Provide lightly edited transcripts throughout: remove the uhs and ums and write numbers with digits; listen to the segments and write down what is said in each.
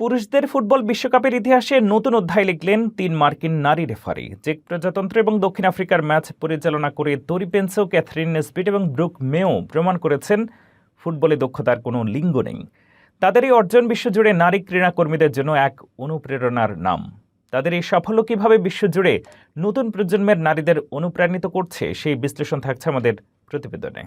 পুরুষদের ফুটবল বিশ্বকাপের ইতিহাসে নতুন অধ্যায় লিখলেন ৩ মার্কিন নারী রেফারি। চেক প্রজাতন্ত্র এবং দক্ষিণ আফ্রিকার ম্যাচ পরিচালনা করে তোরি পেনসো, ক্যাথরিন নেসবিট এবং ব্রুক মেও প্রমাণ করেছেন ফুটবলে দক্ষতার কোনো লিঙ্গ নেই। তাদের এই অর্জন বিশ্বজুড়ে নারী ক্রীড়াকর্মীদের জন্য এক অনুপ্রেরণার নাম। তাদের এই সাফল্য কীভাবে বিশ্বজুড়ে নতুন প্রজন্মের নারীদের অনুপ্রাণিত করছে, সেই বিশ্লেষণ থাকছে আমাদের প্রতিবেদনে।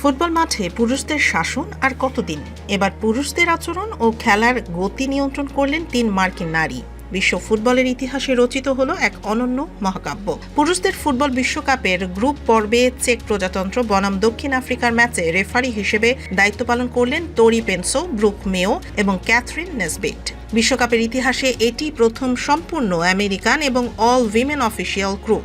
ফুটবল মাঠে পুরুষদের শাসন আর কতদিন? এবার পুরুষদের আচরণ ও খেলার গতি নিয়ন্ত্রণ করলেন ৩ মার্কিন নারী। বিশ্ব ফুটবলের ইতিহাসে রচিত হলো এক অনন্য মহাকাব্য। পুরুষদের ফুটবল বিশ্বকাপের গ্রুপ পর্বে চেক প্রজাতন্ত্র বনাম দক্ষিণ আফ্রিকার ম্যাচে রেফারি হিসেবে দায়িত্ব পালন করলেন তোরি পেনসো, ব্রুক মেও এবং ক্যাথরিন নেসবিট। বিশ্বকাপের ইতিহাসে এটি প্রথম সম্পূর্ণ আমেরিকান এবং অল উইমেন অফিসিয়াল ক্রু।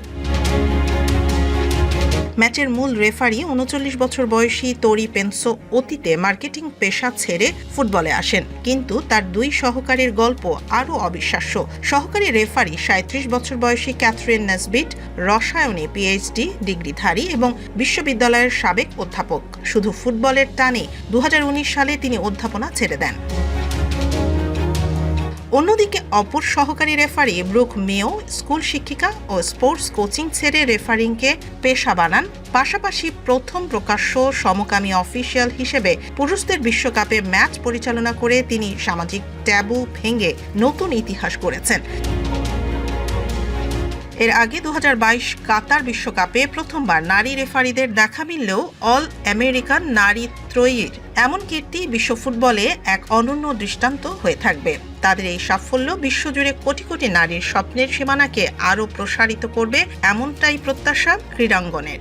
ম্যাচের মূল রেফারি ৩৯ বছর বয়সী তোরি পেনসো অতীতে মার্কেটিং পেশা ছেড়ে ফুটবলে আসেন, কিন্তু তার ২ সহকারীর গল্প আরও অবিশ্বাস্য। সহকারী রেফারি ৩৭ বছর বয়সী ক্যাথরিন নেসবিট রসায়নে পিএইচডি ডিগ্রিধারী এবং বিশ্ববিদ্যালয়ের সাবেক অধ্যাপক। শুধু ফুটবলের টানে ২০১৯ সালে তিনি অধ্যাপনা ছেড়ে দেন। অন্যদিকে অপর সহকারী রেফারি ব্রুক মেও স্কুল শিক্ষিকা ও স্পোর্টস কোচিং ছেড়ে রেফারিংকে পেশা বানান। পাশাপাশি প্রথম প্রকাশ্য সমকামী অফিসিয়াল হিসেবে পুরুষদের বিশ্বকাপে ম্যাচ পরিচালনা করে তিনি সামাজিক ট্যাবু ভেঙে নতুন ইতিহাস গড়েছেন। এর আগে ২০২২ কাতার বিশ্বকাপে প্রথমবার নারী রেফারিদের দেখা মিললেও অল আমেরিকান নারী ত্রয়ীর এমন কীর্তি বিশ্ব ফুটবলে এক অনন্য দৃষ্টান্ত হয়ে থাকবে। তাদের এই সাফল্য বিশ্বজুড়ে কোটি কোটি নারীর স্বপ্নের সীমানাকে আরও প্রসারিত করবে, এমনটাই প্রত্যাশা ক্রীড়াঙ্গনের।